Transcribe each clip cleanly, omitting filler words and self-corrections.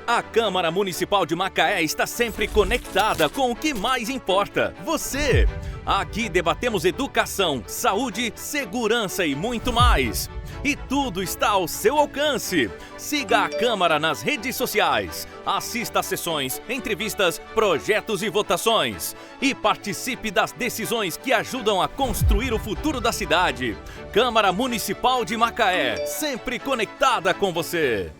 A Câmara Municipal de Macaé está sempre conectada com o que mais importa, você. Aqui debatemos educação, saúde, segurança e muito mais. E tudo está ao seu alcance. Siga a Câmara nas redes sociais. Assista a sessões, entrevistas, projetos e votações. E participe das decisões que ajudam a construir o futuro da cidade. Câmara Municipal de Macaé, sempre conectada com você.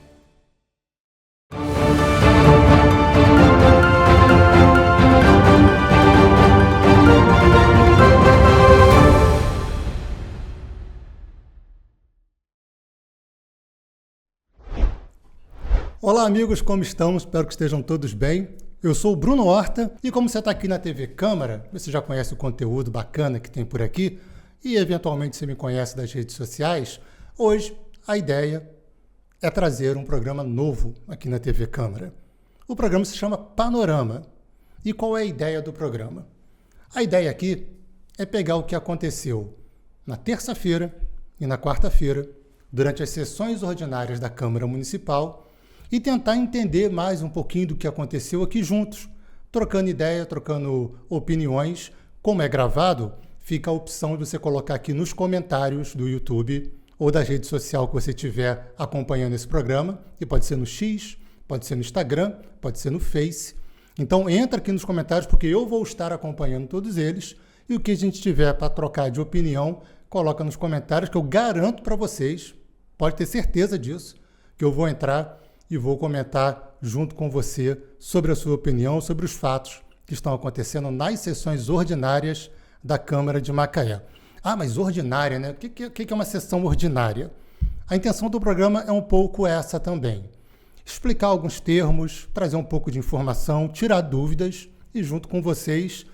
Olá amigos, como estão? Espero que estejam todos bem. Eu sou o Bruno Horta e como você está aqui na TV Câmara, você já conhece o conteúdo bacana que tem por aqui e eventualmente você me conhece das redes sociais, hoje a ideia é trazer um programa novo aqui na TV Câmara. O programa se chama Panorama. E qual é a ideia do programa? A ideia aqui é pegar o que aconteceu na terça-feira e na quarta-feira, durante as sessões ordinárias da Câmara Municipal, e tentar entender mais um pouquinho do que aconteceu aqui juntos, trocando ideia, trocando opiniões. Como é gravado, fica a opção de você colocar aqui nos comentários do YouTube ou da rede social que você estiver acompanhando esse programa, e pode ser no X, pode ser no Instagram, pode ser no Face. Então entra aqui nos comentários, porque eu vou estar acompanhando todos eles, e o que a gente tiver para trocar de opinião, coloca nos comentários, que eu garanto para vocês, pode ter certeza disso, que eu vou entrar e vou comentar junto com você sobre a sua opinião, sobre os fatos que estão acontecendo nas sessões ordinárias da Câmara de Macaé. Ah, mas ordinária, né? O que é uma sessão ordinária? A intenção do programa é um pouco essa também. Explicar alguns termos, trazer um pouco de informação, tirar dúvidas e, junto com vocês,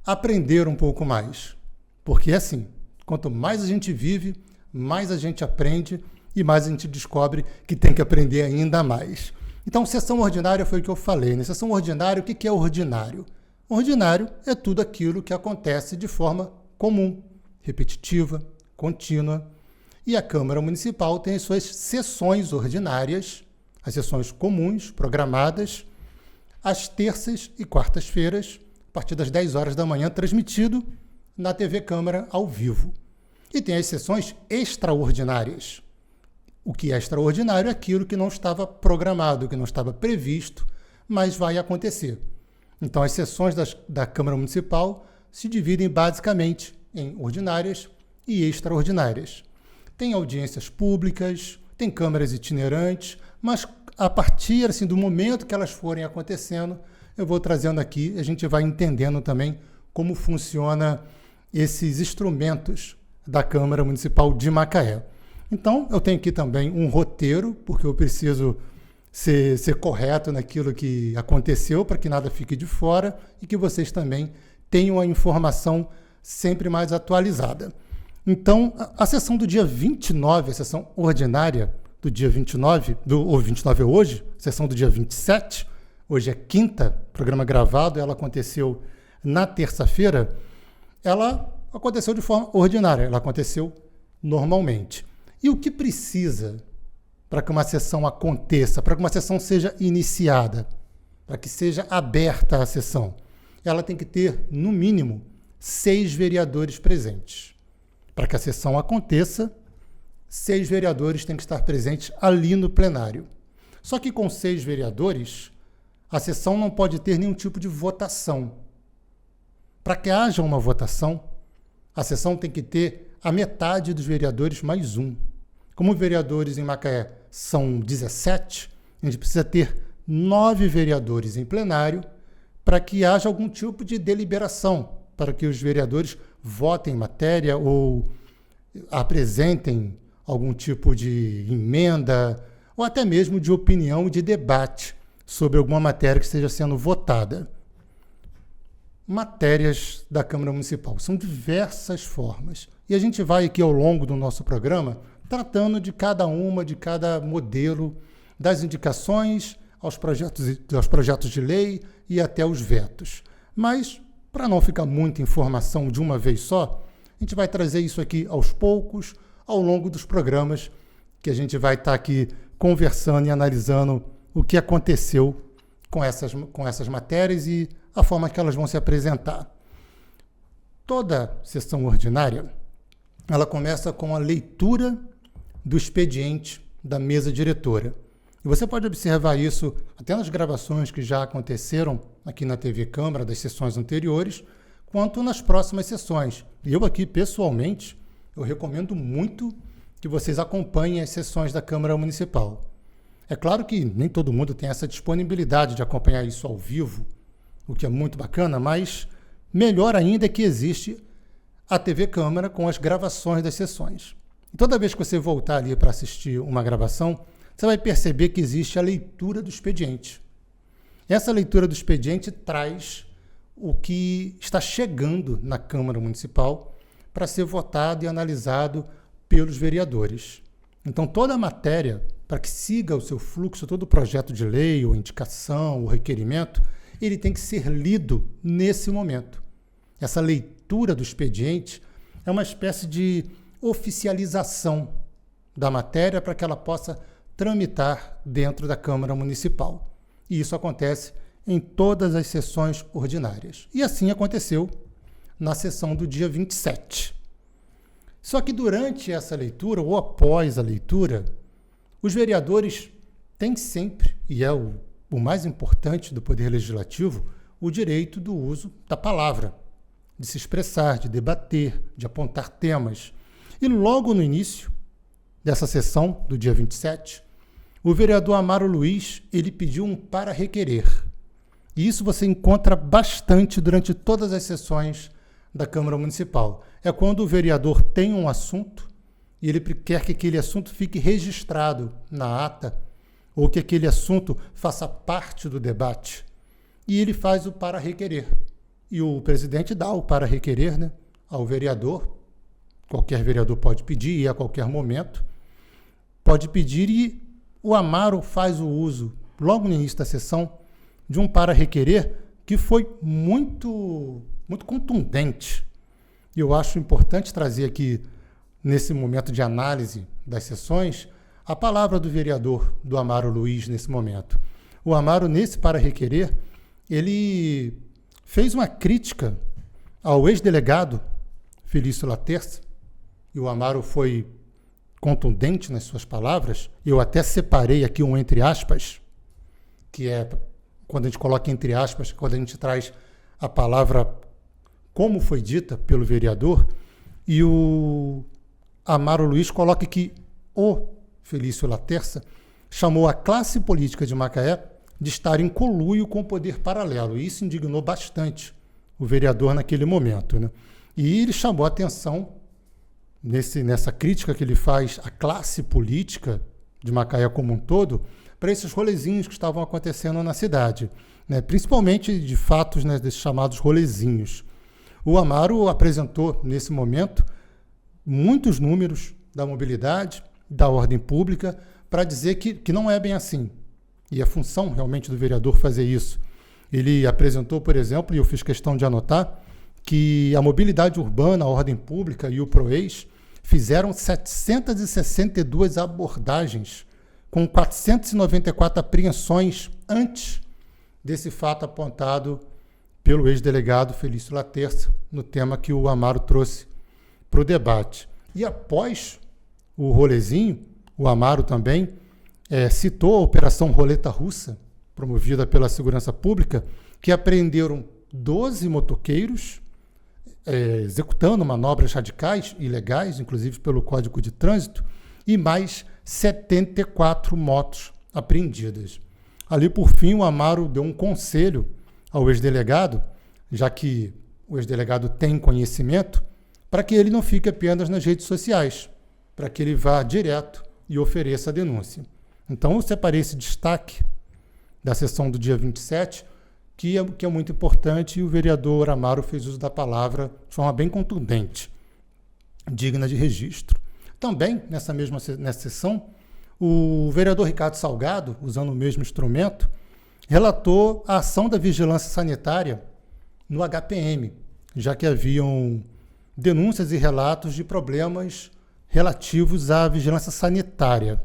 aprender um pouco mais. Porque é assim, quanto mais a gente vive, mais a gente aprende e mais a gente descobre que tem que aprender ainda mais. Então, sessão ordinária foi o que eu falei, né? Sessão ordinária, o que é ordinário? Ordinário é tudo aquilo que acontece de forma comum, repetitiva, contínua. E a Câmara Municipal tem as suas sessões ordinárias, as sessões comuns, programadas, às terças e quartas-feiras, a partir das 10 horas da manhã, transmitido na TV Câmara ao vivo. E tem as sessões extraordinárias. O que é extraordinário é aquilo que não estava programado, que não estava previsto, mas vai acontecer. Então, as sessões da Câmara Municipal se dividem basicamente em ordinárias e extraordinárias. Tem audiências públicas, tem câmaras itinerantes, mas a partir assim, do momento que elas forem acontecendo, eu vou trazendo aqui, a gente vai entendendo também como funciona esses instrumentos da Câmara Municipal de Macaé. Então, eu tenho aqui também um roteiro, porque eu preciso ser correto naquilo que aconteceu, para que nada fique de fora e que vocês também tenham a informação sempre mais atualizada. Então, a sessão do dia 29, a sessão ordinária do dia 29, ou 29 é hoje, sessão do dia 27, hoje é quinta, programa gravado, ela aconteceu na terça-feira, ela aconteceu de forma ordinária, ela aconteceu normalmente. E o que precisa para que uma sessão aconteça, para que uma sessão seja iniciada, para que seja aberta a sessão? Ela tem que ter, no mínimo, 6 vereadores presentes. Para que a sessão aconteça, 6 vereadores têm que estar presentes ali no plenário. Só que com 6 vereadores, a sessão não pode ter nenhum tipo de votação. Para que haja uma votação, a sessão tem que ter a metade dos vereadores mais um. Como vereadores em Macaé são 17, a gente precisa ter 9 vereadores em plenário para que haja algum tipo de deliberação, para que os vereadores votem matéria ou apresentem algum tipo de emenda ou até mesmo de opinião e de debate sobre alguma matéria que esteja sendo votada. Matérias da Câmara Municipal. São diversas formas. E a gente vai aqui ao longo do nosso programa tratando de cada modelo, das indicações aos projetos de lei e até os vetos. Mas, para não ficar muita informação de uma vez só, a gente vai trazer isso aqui aos poucos, ao longo dos programas, que a gente vai estar aqui conversando e analisando o que aconteceu com essas matérias e a forma que elas vão se apresentar. Toda sessão ordinária, ela começa com a leitura do expediente da mesa diretora. E você pode observar isso até nas gravações que já aconteceram aqui na TV Câmara, das sessões anteriores, quanto nas próximas sessões. E eu aqui, pessoalmente, eu recomendo muito que vocês acompanhem as sessões da Câmara Municipal. É claro que nem todo mundo tem essa disponibilidade de acompanhar isso ao vivo, o que é muito bacana, mas melhor ainda é que existe a TV Câmara com as gravações das sessões. E toda vez que você voltar ali para assistir uma gravação, você vai perceber que existe a leitura do expediente. Essa leitura do expediente traz o que está chegando na Câmara Municipal para ser votado e analisado pelos vereadores. Então, toda a matéria, para que siga o seu fluxo, todo o projeto de lei, ou indicação, ou requerimento, ele tem que ser lido nesse momento. Essa leitura do expediente é uma espécie de oficialização da matéria para que ela possa tramitar dentro da Câmara Municipal. E isso acontece em todas as sessões ordinárias. E assim aconteceu na sessão do dia 27. Só que durante essa leitura, ou após a leitura, os vereadores têm sempre, e é o mais importante do Poder Legislativo, o direito do uso da palavra, de se expressar, de debater, de apontar temas. E logo no início dessa sessão, do dia 27, o vereador Amaro Luiz, ele pediu um para requerer. E isso você encontra bastante durante todas as sessões da Câmara Municipal. É quando o vereador tem um assunto e ele quer que aquele assunto fique registrado na ata ou que aquele assunto faça parte do debate. E ele faz o para requerer. E o presidente dá o para requerer, né, ao vereador. Qualquer vereador pode pedir e a qualquer momento pode pedir, e o Amaro faz o uso, logo no início da sessão, de um para requerer que foi muito contundente. E eu acho importante trazer aqui, nesse momento de análise das sessões, a palavra do vereador, do Amaro Luiz, nesse momento. O Amaro, nesse para requerer, ele fez uma crítica ao ex-delegado Felício Laterça, e o Amaro foi contundente nas suas palavras. Eu até separei aqui um entre aspas, que é quando a gente coloca entre aspas, quando a gente traz a palavra como foi dita pelo vereador, e o Amaro Luiz coloca que o Felício Laterça chamou a classe política de Macaé de estar em conluio com o poder paralelo. E isso indignou bastante o vereador naquele momento, né? E ele chamou a atenção nessa crítica que ele faz à classe política de Macaé como um todo, para esses rolezinhos que estavam acontecendo na cidade, né? Principalmente de fatos, né, desses chamados rolezinhos. O Amaro apresentou, nesse momento, muitos números da mobilidade, da ordem pública, para dizer que não é bem assim. E a função realmente do vereador fazer isso. Ele apresentou, por exemplo, e eu fiz questão de anotar, que a mobilidade urbana, a ordem pública e o PROEIS fizeram 762 abordagens, com 494 apreensões antes desse fato apontado pelo ex-delegado Felício Laterça, no tema que o Amaro trouxe para o debate. E após o rolezinho, o Amaro também citou a Operação Roleta Russa, promovida pela Segurança Pública, que apreenderam 12 motoqueiros, executando manobras radicais, ilegais, inclusive pelo Código de Trânsito, e mais 74 motos apreendidas. Ali, por fim, o Amaro deu um conselho ao ex-delegado, já que o ex-delegado tem conhecimento, para que ele não fique apenas nas redes sociais, para que ele vá direto e ofereça a denúncia. Então, eu separei esse destaque da sessão do dia 27, que é muito importante, e o vereador Amaro fez uso da palavra de forma bem contundente, digna de registro. Também, nessa sessão, o vereador Ricardo Salgado, usando o mesmo instrumento, relatou a ação da vigilância sanitária no HPM, já que haviam denúncias e relatos de problemas relativos à vigilância sanitária.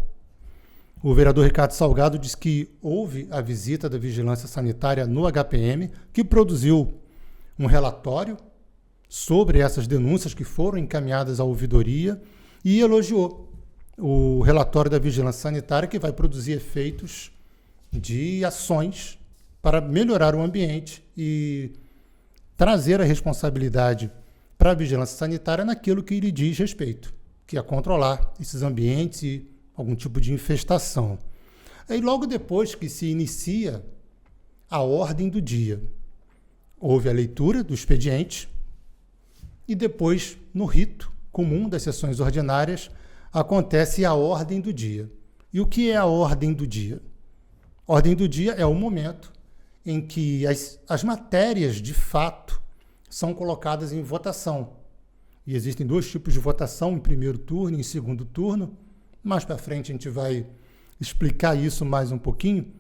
O vereador Ricardo Salgado diz que houve a visita da Vigilância Sanitária no HPM, que produziu um relatório sobre essas denúncias que foram encaminhadas à ouvidoria e elogiou o relatório da Vigilância Sanitária, que vai produzir efeitos de ações para melhorar o ambiente e trazer a responsabilidade para a Vigilância Sanitária naquilo que lhe diz respeito, que é controlar esses ambientes e algum tipo de infestação. Aí logo depois que se inicia a ordem do dia, houve a leitura do expediente e depois, no rito comum das sessões ordinárias, acontece a ordem do dia. E o que é a ordem do dia? A ordem do dia é o momento em que as matérias de fato são colocadas em votação. E existem dois tipos de votação, em primeiro turno e em segundo turno. Mais para frente a gente vai explicar isso mais um pouquinho.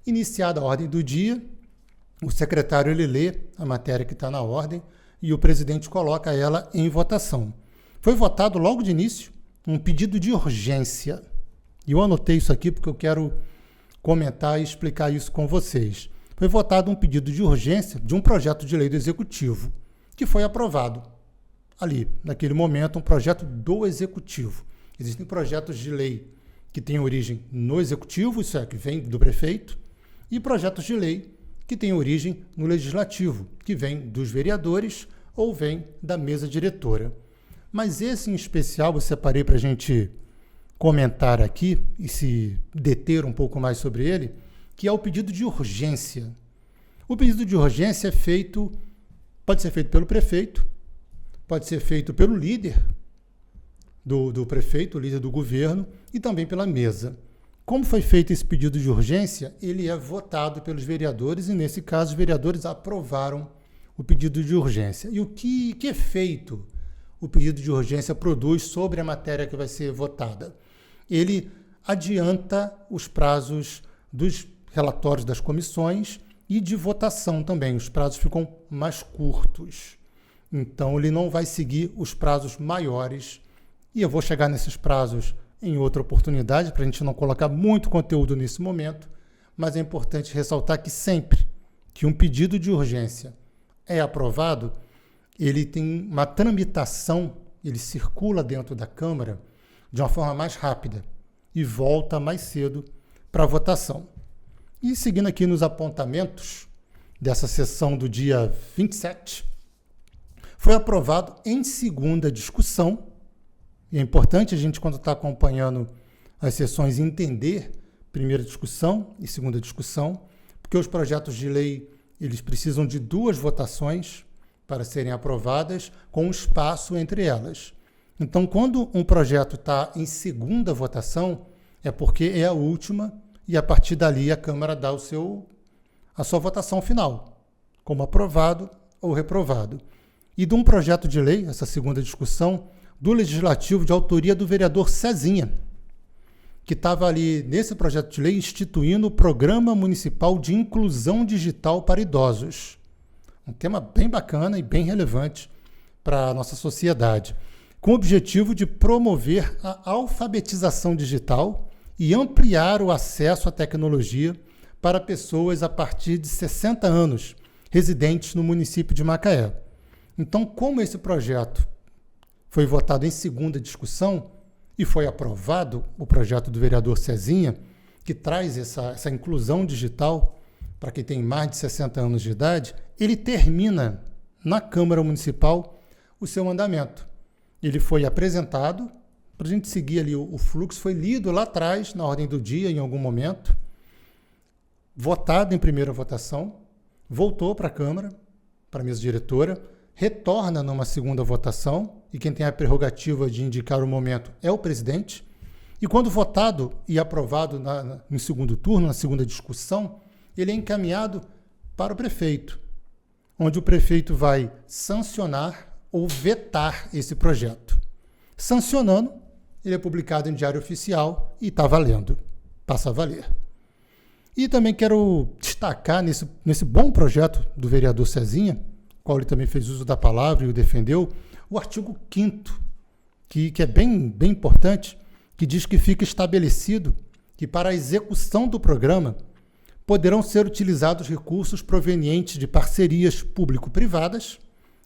Iniciada a ordem do dia, o secretário ele lê a matéria que está na ordem e o presidente coloca ela em votação. Foi votado logo de início um pedido de urgência. E eu anotei isso aqui porque eu quero comentar e explicar isso com vocês. Foi votado um pedido de urgência de um projeto de lei do Executivo, que foi aprovado ali, naquele momento, um projeto do Executivo. Existem projetos de lei que têm origem no Executivo, isso é, que vem do prefeito, e projetos de lei que têm origem no Legislativo, que vem dos vereadores ou vem da mesa diretora. Mas esse em especial eu separei para a gente comentar aqui e se deter um pouco mais sobre ele, que é o pedido de urgência. O pedido de urgência pode ser feito pelo prefeito, pode ser feito pelo líder do prefeito, o líder do governo, e também pela mesa. Como foi feito esse pedido de urgência, ele é votado pelos vereadores e, nesse caso, os vereadores aprovaram o pedido de urgência. E o que efeito o pedido de urgência produz sobre a matéria que vai ser votada? Ele adianta os prazos dos relatórios das comissões e de votação também. Os prazos ficam mais curtos. Então, ele não vai seguir os prazos maiores. E eu vou chegar nesses prazos em outra oportunidade, para a gente não colocar muito conteúdo nesse momento, mas é importante ressaltar que sempre que um pedido de urgência é aprovado, ele tem uma tramitação, ele circula dentro da Câmara de uma forma mais rápida e volta mais cedo para a votação. E seguindo aqui nos apontamentos dessa sessão do dia 27, foi aprovado em segunda discussão. E é importante a gente, quando está acompanhando as sessões, entender primeira discussão e segunda discussão, porque os projetos de lei eles precisam de 2 votações para serem aprovadas, com um espaço entre elas. Então, quando um projeto está em segunda votação, é porque é a última e, a partir dali, a Câmara dá a sua votação final, como aprovado ou reprovado. E de um projeto de lei, essa segunda discussão, do Legislativo, de autoria do vereador Cezinha, que estava ali nesse projeto de lei instituindo o Programa Municipal de Inclusão Digital para Idosos. Um tema bem bacana e bem relevante para a nossa sociedade, com o objetivo de promover a alfabetização digital e ampliar o acesso à tecnologia para pessoas a partir de 60 anos, residentes no município de Macaé. Então, como esse projeto foi votado em segunda discussão e foi aprovado o projeto do vereador Cezinha, que traz essa inclusão digital para quem tem mais de 60 anos de idade, ele termina na Câmara Municipal o seu andamento. Ele foi apresentado, para a gente seguir ali o fluxo, foi lido lá atrás, na ordem do dia, em algum momento, votado em primeira votação, voltou para a Câmara, para a mesa diretora, retorna numa segunda votação, e quem tem a prerrogativa de indicar o momento é o presidente, e quando votado e aprovado no segundo turno, na segunda discussão, ele é encaminhado para o prefeito, onde o prefeito vai sancionar ou vetar esse projeto. Sancionando, ele é publicado em Diário Oficial e está valendo, passa a valer. E também quero destacar nesse bom projeto do vereador Cezinha, qual ele também fez uso da palavra e o defendeu, o artigo 5º, que é bem importante, que diz que fica estabelecido que para a execução do programa poderão ser utilizados recursos provenientes de parcerias público-privadas,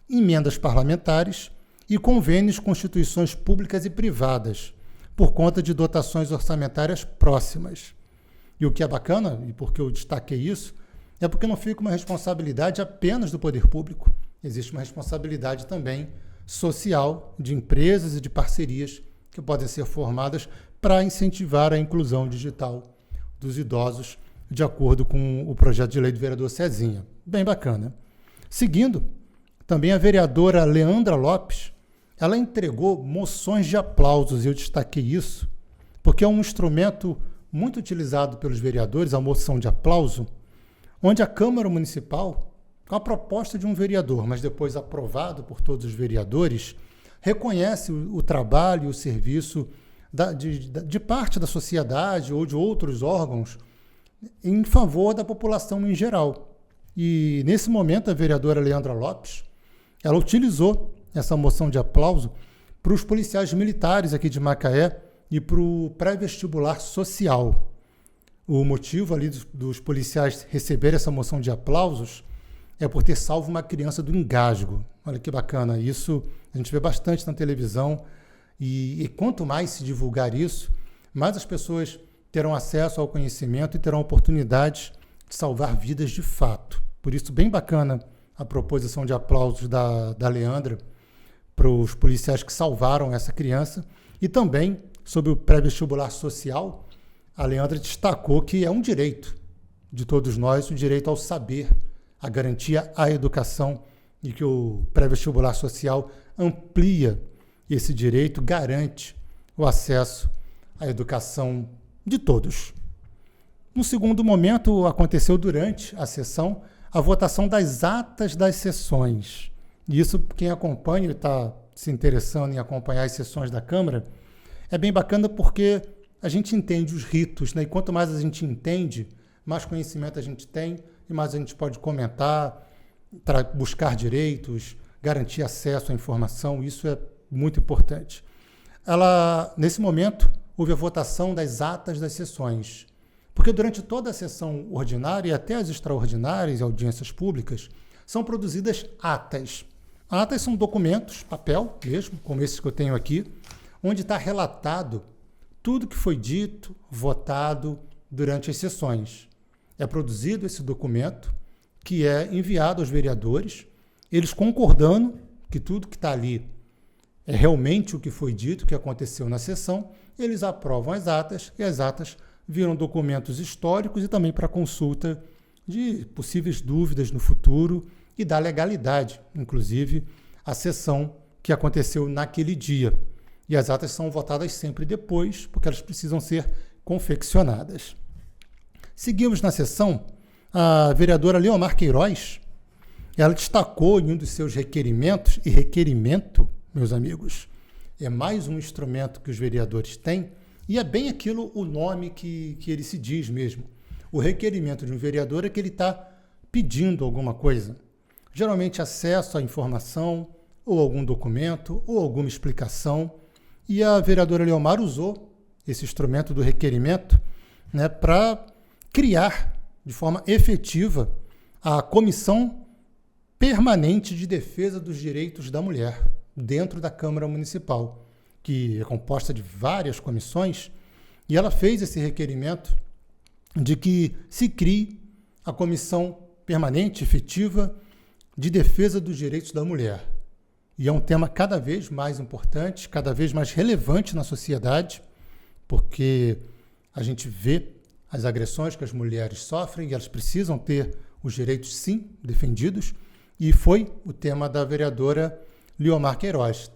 emendas parlamentares e convênios com instituições públicas e privadas, por conta de dotações orçamentárias próximas. E o que é bacana, e por que eu destaquei isso, é porque não fica uma responsabilidade apenas do poder público. Existe uma responsabilidade também social de empresas e de parcerias que podem ser formadas para incentivar a inclusão digital dos idosos, de acordo com o projeto de lei do vereador Cezinha. Bem bacana. Seguindo, também a vereadora Leandra Lopes, ela entregou moções de aplausos, e eu destaquei isso, porque é um instrumento muito utilizado pelos vereadores, a moção de aplauso, onde a Câmara Municipal, com a proposta de um vereador, mas depois aprovado por todos os vereadores, reconhece o trabalho e o serviço de parte da sociedade ou de outros órgãos em favor da população em geral. E, nesse momento, a vereadora Leandra Lopes, ela utilizou essa moção de aplauso para os policiais militares aqui de Macaé e para o pré-vestibular social. O motivo ali dos policiais receberem essa moção de aplausos é por ter salvo uma criança do engasgo. Olha que bacana, isso a gente vê bastante na televisão e quanto mais se divulgar isso, mais as pessoas terão acesso ao conhecimento e terão oportunidade de salvar vidas de fato. Por isso, bem bacana a proposição de aplausos da Leandra para os policiais que salvaram essa criança. E também, sobre o pré-vestibular social, a Leandra destacou que é um direito de todos nós, o direito ao saber, a garantia à educação, e que o pré-vestibular social amplia esse direito, garante o acesso à educação de todos. No segundo momento, aconteceu durante a sessão a votação das atas das sessões. E isso, quem acompanha e está se interessando em acompanhar as sessões da Câmara, é bem bacana porque a gente entende os ritos, né? E quanto mais a gente entende, mais conhecimento a gente tem e mais a gente pode comentar, buscar direitos, garantir acesso à informação. Isso é muito importante. Nesse momento, houve a votação das atas das sessões, porque durante toda a sessão ordinária e até as extraordinárias e audiências públicas, são produzidas atas. Atas são documentos, papel mesmo, como esses que eu tenho aqui, onde está relatado tudo que foi dito, votado durante as sessões. É produzido esse documento, que é enviado aos vereadores, eles concordando que tudo que está ali é realmente o que foi dito, o que aconteceu na sessão, eles aprovam as atas, e as atas viram documentos históricos e também para consulta de possíveis dúvidas no futuro e da legalidade, inclusive, a sessão que aconteceu naquele dia. E as atas são votadas sempre depois, porque elas precisam ser confeccionadas. Seguimos na sessão, a vereadora Leomar Queiroz, ela destacou em um dos seus requerimentos, e requerimento, meus amigos, é mais um instrumento que os vereadores têm, e é bem aquilo o nome que ele se diz mesmo. O requerimento de um vereador é que ele está pedindo alguma coisa. Geralmente acesso à informação, ou algum documento, ou alguma explicação. E a vereadora Leomar usou esse instrumento do requerimento, né, para criar de forma efetiva a Comissão Permanente de Defesa dos Direitos da Mulher dentro da Câmara Municipal, que é composta de várias comissões, e ela fez esse requerimento de que se crie a Comissão Permanente Efetiva de Defesa dos Direitos da Mulher. E é um tema cada vez mais importante, cada vez mais relevante na sociedade, porque a gente vê as agressões que as mulheres sofrem e elas precisam ter os direitos, sim, defendidos. E foi o tema da vereadora Leomar Queiroz,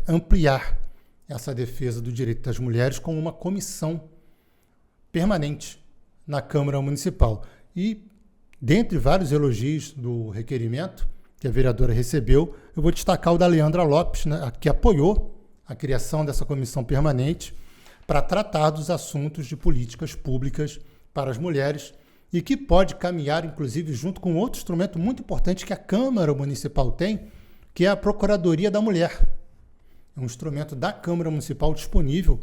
ampliar essa defesa do direito das mulheres com uma comissão permanente na Câmara Municipal. E, dentre vários elogios do requerimento que a vereadora recebeu, eu vou destacar o da Leandra Lopes, né, que apoiou a criação dessa comissão permanente para tratar dos assuntos de políticas públicas para as mulheres e que pode caminhar, inclusive, junto com outro instrumento muito importante que a Câmara Municipal tem, que é a Procuradoria da Mulher. É um instrumento da Câmara Municipal disponível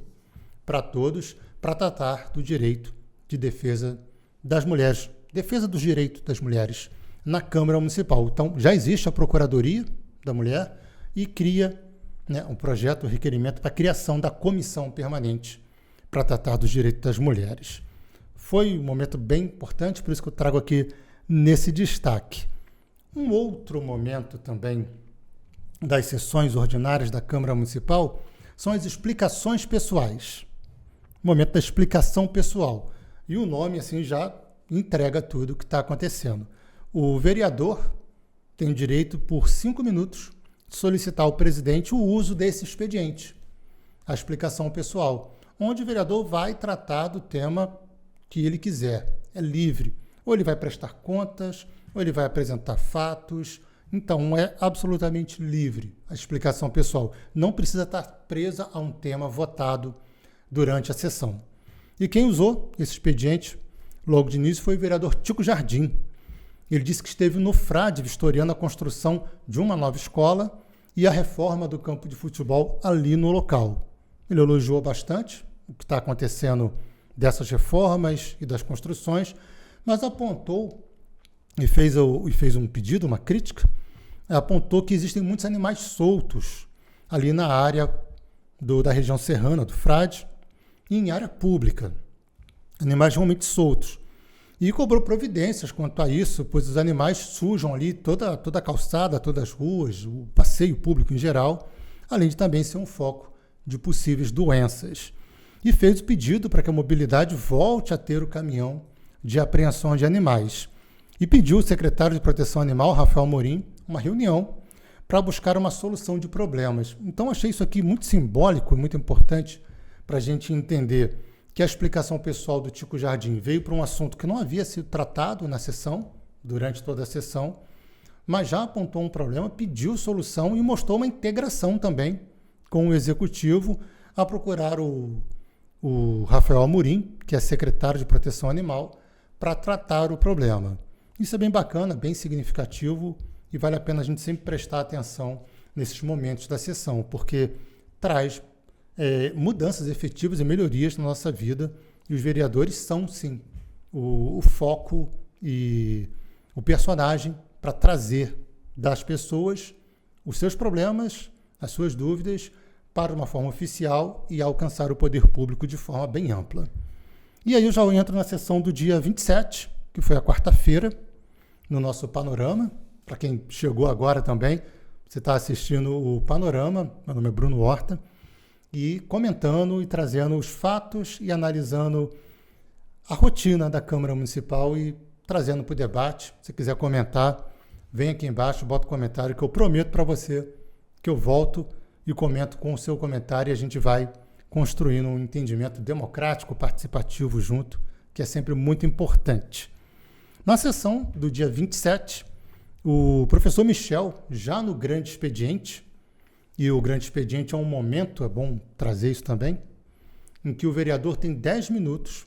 para todos, para tratar do direito de defesa das mulheres, defesa dos direitos das mulheres na Câmara Municipal. Então, já existe a Procuradoria da Mulher e cria, né, um projeto, um requerimento para a criação da comissão permanente para tratar dos direitos das mulheres. Foi um momento bem importante, por isso que eu trago aqui nesse destaque. Um outro momento também das sessões ordinárias da Câmara Municipal são as explicações pessoais. O momento da explicação pessoal. E o nome assim já entrega tudo o que está acontecendo. O vereador tem o direito, por 5 minutos, de solicitar ao presidente o uso desse expediente, a explicação pessoal, onde o vereador vai tratar do tema que ele quiser. É livre. Ou ele vai prestar contas, ou ele vai apresentar fatos. Então, é absolutamente livre a explicação pessoal. Não precisa estar presa a um tema votado durante a sessão. E quem usou esse expediente logo de início foi o vereador Tico Jardim. Ele disse que esteve no FRAD vistoriando a construção de uma nova escola e a reforma do campo de futebol ali no local. Ele elogiou bastante o que está acontecendo dessas reformas e das construções, mas apontou e fez um pedido, uma crítica, apontou que existem muitos animais soltos ali na área da região serrana, do Frade, e em área pública. Animais realmente soltos. E cobrou providências quanto a isso, pois os animais sujam ali toda a calçada, todas as ruas, o passeio público em geral, além de também ser um foco de possíveis doenças. E fez o pedido para que a mobilidade volte a ter o caminhão de apreensão de animais. E pediu ao secretário de Proteção Animal, Rafael Amorim, uma reunião para buscar uma solução de problemas. Então, achei isso aqui muito simbólico e muito importante para a gente entender que a explicação pessoal do Tico Jardim veio para um assunto que não havia sido tratado na sessão, durante toda a sessão, mas já apontou um problema, pediu solução e mostrou uma integração também com o Executivo a procurar o Rafael Amorim, que é secretário de Proteção Animal, para tratar o problema. Isso é bem bacana, bem significativo e vale a pena a gente sempre prestar atenção nesses momentos da sessão, porque traz mudanças efetivas e melhorias na nossa vida e os vereadores são, sim, o foco e o personagem para trazer das pessoas os seus problemas, as suas dúvidas, para uma forma oficial e alcançar o poder público de forma bem ampla. E aí eu já entro na sessão do dia 27, que foi a quarta-feira, no nosso Panorama. Para quem chegou agora também, você está assistindo o Panorama, meu nome é Bruno Horta, e comentando e trazendo os fatos e analisando a rotina da Câmara Municipal e trazendo para o debate. Se quiser comentar, vem aqui embaixo, bota um comentário que eu prometo para você que eu volto e comento com o seu comentário e a gente vai construindo um entendimento democrático, participativo junto, que é sempre muito importante. Na sessão do dia 27, o professor Michel, já no grande expediente, e o grande expediente é um momento, é bom trazer isso também, em que o vereador tem 10 minutos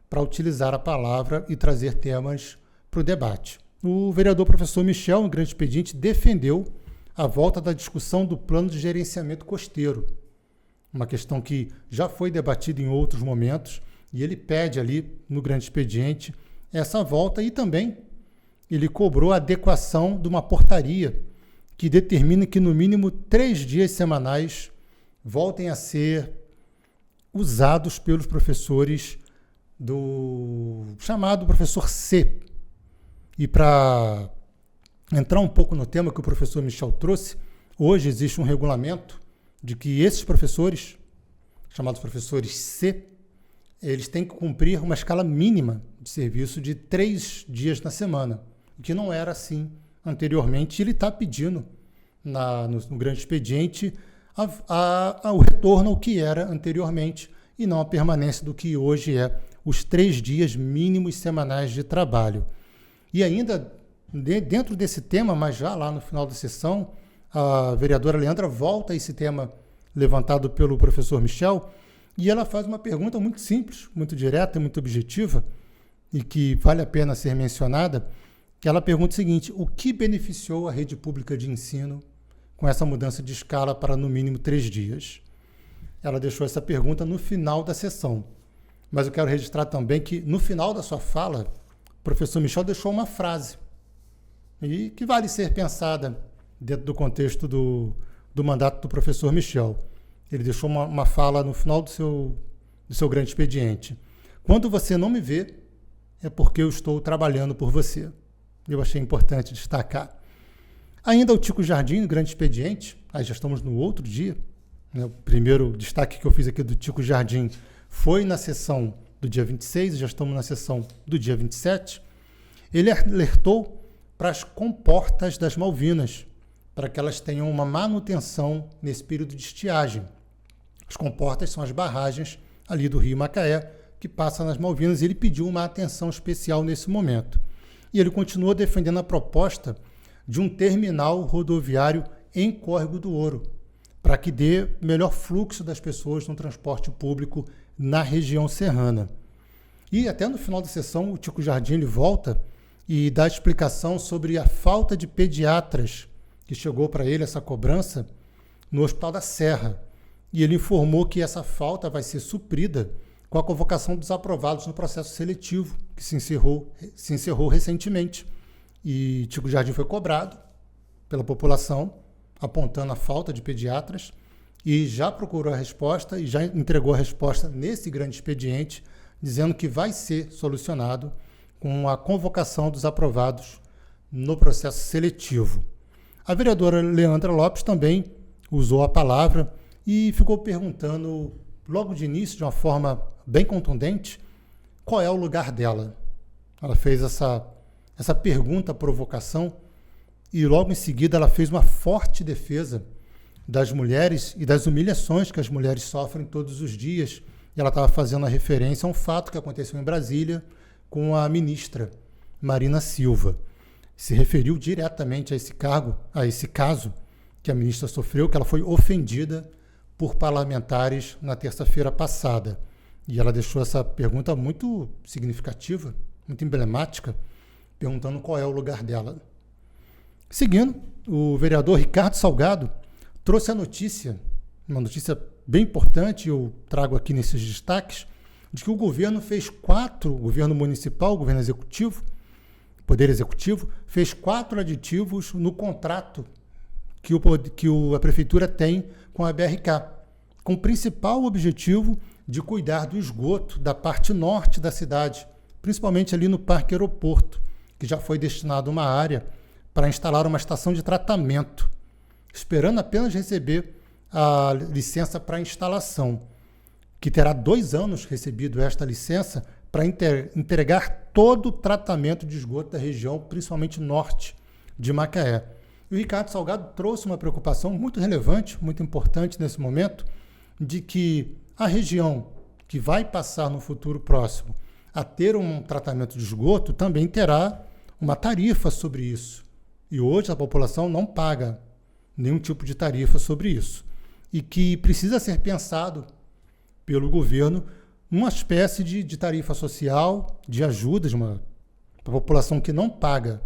para utilizar a palavra e trazer temas para o debate. O vereador professor Michel, no grande expediente, defendeu a volta da discussão do plano de gerenciamento costeiro, uma questão que já foi debatida em outros momentos, e ele pede ali, no grande expediente, essa volta e também ele cobrou a adequação de uma portaria que determina que no mínimo 3 dias semanais voltem a ser usados pelos professores do chamado professor C. E para entrar um pouco no tema que o professor Michel trouxe, hoje existe um regulamento de que esses professores, chamados professores C, eles têm que cumprir uma escala mínima de serviço de 3 dias na semana, o que não era assim anteriormente. Ele está pedindo no grande expediente o retorno ao que era anteriormente e não a permanência do que hoje é os 3 dias mínimos semanais de trabalho. E ainda dentro desse tema, mas já lá no final da sessão, a vereadora Leandra volta a esse tema levantado pelo professor Michel e ela faz uma pergunta muito simples, muito direta, muito objetiva e que vale a pena ser mencionada. Ela pergunta o seguinte: o que beneficiou a rede pública de ensino com essa mudança de escala para no mínimo 3 dias? ela deixou essa pergunta no final da sessão. Mas eu quero registrar também que no final da sua fala, o professor Michel deixou uma frase e que vale ser pensada dentro do contexto do mandato do professor Michel. Ele deixou uma fala no final do seu grande expediente. Quando você não me vê, é porque eu estou trabalhando por você. Eu achei importante destacar. Ainda o Tico Jardim, no grande expediente, aí já estamos no outro dia, né? O primeiro destaque que eu fiz aqui do Tico Jardim foi na sessão do dia 26, já estamos na sessão do dia 27. Ele alertou para as comportas das Malvinas, para que elas tenham uma manutenção nesse período de estiagem. As comportas são as barragens ali do Rio Macaé, que passa nas Malvinas, e ele pediu uma atenção especial nesse momento. E ele continuou defendendo a proposta de um terminal rodoviário em Córrego do Ouro, para que dê melhor fluxo das pessoas no transporte público na região serrana. E até no final da sessão, o Tico Jardim ele volta e dá explicação sobre a falta de pediatras que chegou para ele, essa cobrança, no Hospital da Serra. E ele informou que essa falta vai ser suprida com a convocação dos aprovados no processo seletivo, que se encerrou recentemente. E Tico Jardim foi cobrado pela população, apontando a falta de pediatras, e já procurou a resposta e já entregou a resposta nesse grande expediente, dizendo que vai ser solucionado com a convocação dos aprovados no processo seletivo. A vereadora Leandra Lopes também usou a palavra e ficou perguntando, logo de início, de uma forma bem contundente, qual é o lugar dela. Ela fez essa pergunta, provocação, e logo em seguida ela fez uma forte defesa das mulheres e das humilhações que as mulheres sofrem todos os dias. E ela estava fazendo a referência a um fato que aconteceu em Brasília com a ministra Marina Silva. Se referiu diretamente a esse caso que a ministra sofreu, que ela foi ofendida por parlamentares na terça-feira passada. E ela deixou essa pergunta muito significativa, muito emblemática, perguntando qual é o lugar dela. Seguindo, o vereador Ricardo Salgado trouxe a notícia, uma notícia bem importante, eu trago aqui nesses destaques, de que o governo o governo municipal, o governo executivo, Poder Executivo, fez 4 aditivos no contrato que a Prefeitura tem com a BRK, com o principal objetivo de cuidar do esgoto da parte norte da cidade, principalmente ali no Parque Aeroporto, que já foi destinado uma área para instalar uma estação de tratamento, esperando apenas receber a licença para instalação, que terá 2 anos recebido esta licença para entregar todo o tratamento de esgoto da região, principalmente norte de Macaé. E o Ricardo Salgado trouxe uma preocupação muito relevante, muito importante nesse momento, de que a região que vai passar no futuro próximo a ter um tratamento de esgoto também terá uma tarifa sobre isso. E hoje a população não paga nenhum tipo de tarifa sobre isso. E que precisa ser pensado pelo governo uma espécie de tarifa social, de ajuda de uma população que não paga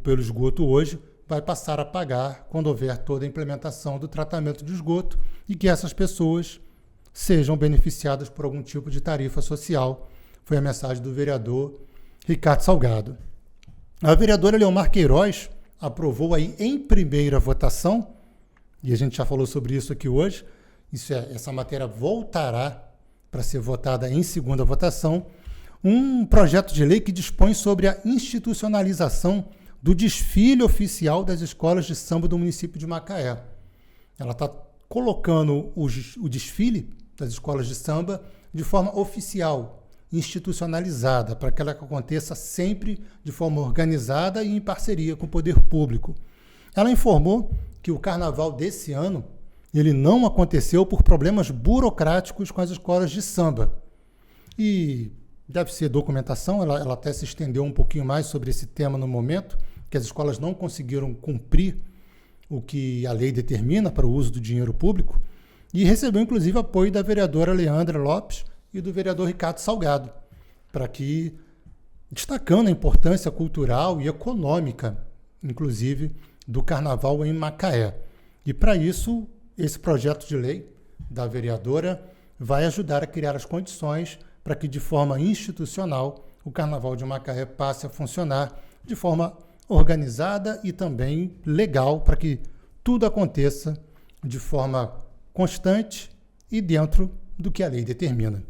pelo esgoto hoje, vai passar a pagar quando houver toda a implementação do tratamento de esgoto e que essas pessoas sejam beneficiadas por algum tipo de tarifa social. Foi a mensagem do vereador Ricardo Salgado. A vereadora Leomar Queiroz aprovou aí em primeira votação, e a gente já falou sobre isso aqui hoje, essa matéria voltará para ser votada em segunda votação, um projeto de lei que dispõe sobre a institucionalização do desfile oficial das escolas de samba do município de Macaé. Ela está colocando o desfile das escolas de samba de forma oficial, institucionalizada, para que ela aconteça sempre de forma organizada e em parceria com o poder público. Ela informou que o carnaval desse ano ele não aconteceu por problemas burocráticos com as escolas de samba. E deve ser documentação, ela até se estendeu um pouquinho mais sobre esse tema no momento, que as escolas não conseguiram cumprir o que a lei determina para o uso do dinheiro público, e recebeu inclusive apoio da vereadora Leandra Lopes e do vereador Ricardo Salgado, para que, destacando a importância cultural e econômica, inclusive, do carnaval em Macaé. E para isso, esse projeto de lei da vereadora vai ajudar a criar as condições para que, de forma institucional, o Carnaval de Macaé passe a funcionar de forma organizada e também legal, para que tudo aconteça de forma constante e dentro do que a lei determina.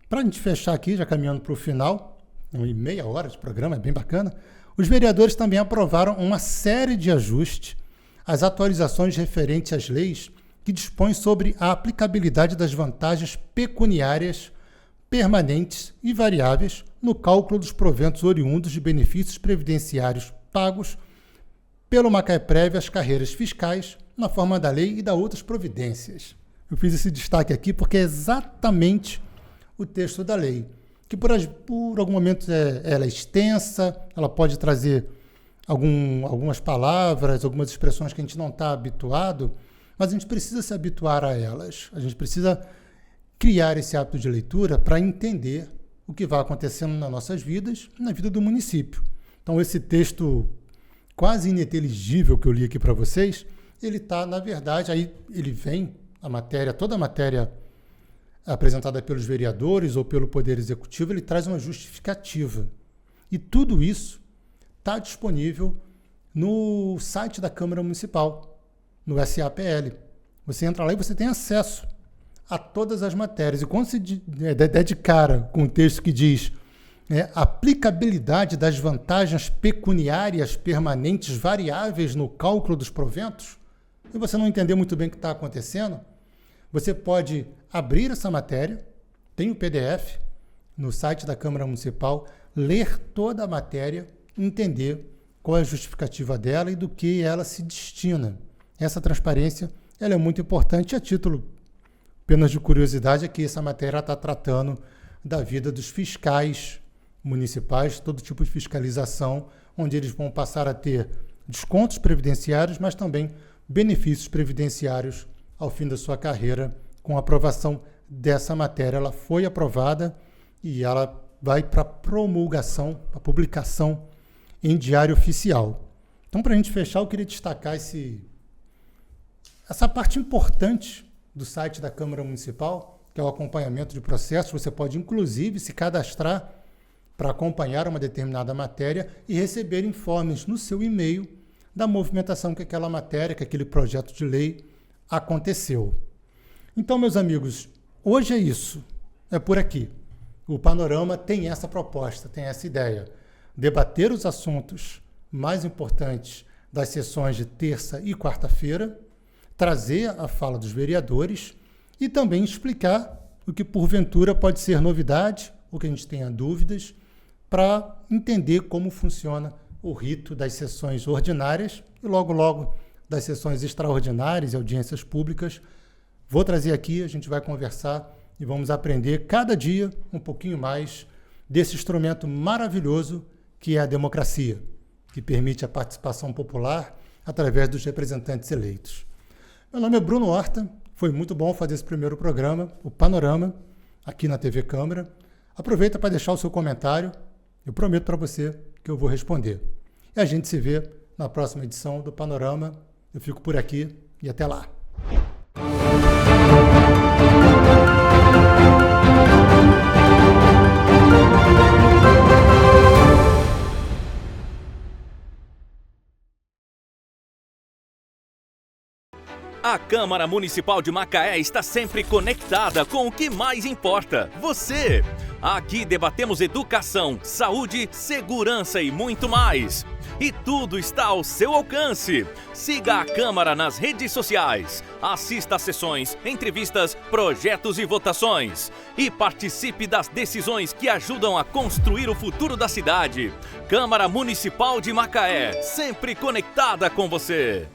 Para a gente fechar aqui, já caminhando para o final, meia hora de programa, é bem bacana, os vereadores também aprovaram uma série de ajustes às atualizações referentes às leis que dispõem sobre a aplicabilidade das vantagens pecuniárias permanentes e variáveis no cálculo dos proventos oriundos de benefícios previdenciários pagos pelo Macaé-Prévio às carreiras fiscais na forma da lei e da outras providências. Eu fiz esse destaque aqui porque é exatamente o texto da lei, que por algum momento ela é extensa, ela pode trazer algumas palavras, algumas expressões que a gente não está habituado, mas a gente precisa se habituar a elas. A gente precisa criar esse hábito de leitura para entender o que vai acontecendo nas nossas vidas, na vida do município. Então, esse texto quase ininteligível que eu li aqui para vocês, ele está, na verdade, aí ele vem, toda a matéria apresentada pelos vereadores ou pelo Poder Executivo, ele traz uma justificativa. E tudo isso está disponível no site da Câmara Municipal, no SAPL. Você entra lá e você tem acesso a todas as matérias. E quando se der de cara com o texto que diz aplicabilidade das vantagens pecuniárias permanentes variáveis no cálculo dos proventos, e você não entender muito bem o que está acontecendo, você pode abrir essa matéria, tem o PDF no site da Câmara Municipal, ler toda a matéria, entender qual é a justificativa dela e do que ela se destina. Essa transparência ela é muito importante. A título apenas de curiosidade é que essa matéria está tratando da vida dos fiscais municipais, todo tipo de fiscalização, onde eles vão passar a ter descontos previdenciários, mas também benefícios previdenciários ao fim da sua carreira, com a aprovação dessa matéria. Ela foi aprovada e ela vai para promulgação, a publicação em Diário Oficial. Então, para a gente fechar, eu queria destacar essa parte importante do site da Câmara Municipal, que é o acompanhamento de processos. Você pode, inclusive, se cadastrar para acompanhar uma determinada matéria e receber informes no seu e-mail da movimentação que aquela matéria, que aquele projeto de lei aconteceu. Então, meus amigos, hoje é isso. É por aqui. O Panorama tem essa proposta, tem essa ideia. Debater os assuntos mais importantes das sessões de terça e quarta-feira, trazer a fala dos vereadores e também explicar o que porventura pode ser novidade, ou que a gente tenha dúvidas, para entender como funciona o rito das sessões ordinárias e logo das sessões extraordinárias e audiências públicas. Vou trazer aqui, a gente vai conversar e vamos aprender cada dia um pouquinho mais desse instrumento maravilhoso que é a democracia, que permite a participação popular através dos representantes eleitos. Meu nome é Bruno Horta, foi muito bom fazer esse primeiro programa, o Panorama, aqui na TV Câmara. Aproveita para deixar o seu comentário, eu prometo para você que eu vou responder. E a gente se vê na próxima edição do Panorama. Eu fico por aqui e até lá. A Câmara Municipal de Macaé está sempre conectada com o que mais importa, você! Aqui debatemos educação, saúde, segurança e muito mais. E tudo está ao seu alcance. Siga a Câmara nas redes sociais, assista a sessões, entrevistas, projetos e votações. E participe das decisões que ajudam a construir o futuro da cidade. Câmara Municipal de Macaé, sempre conectada com você.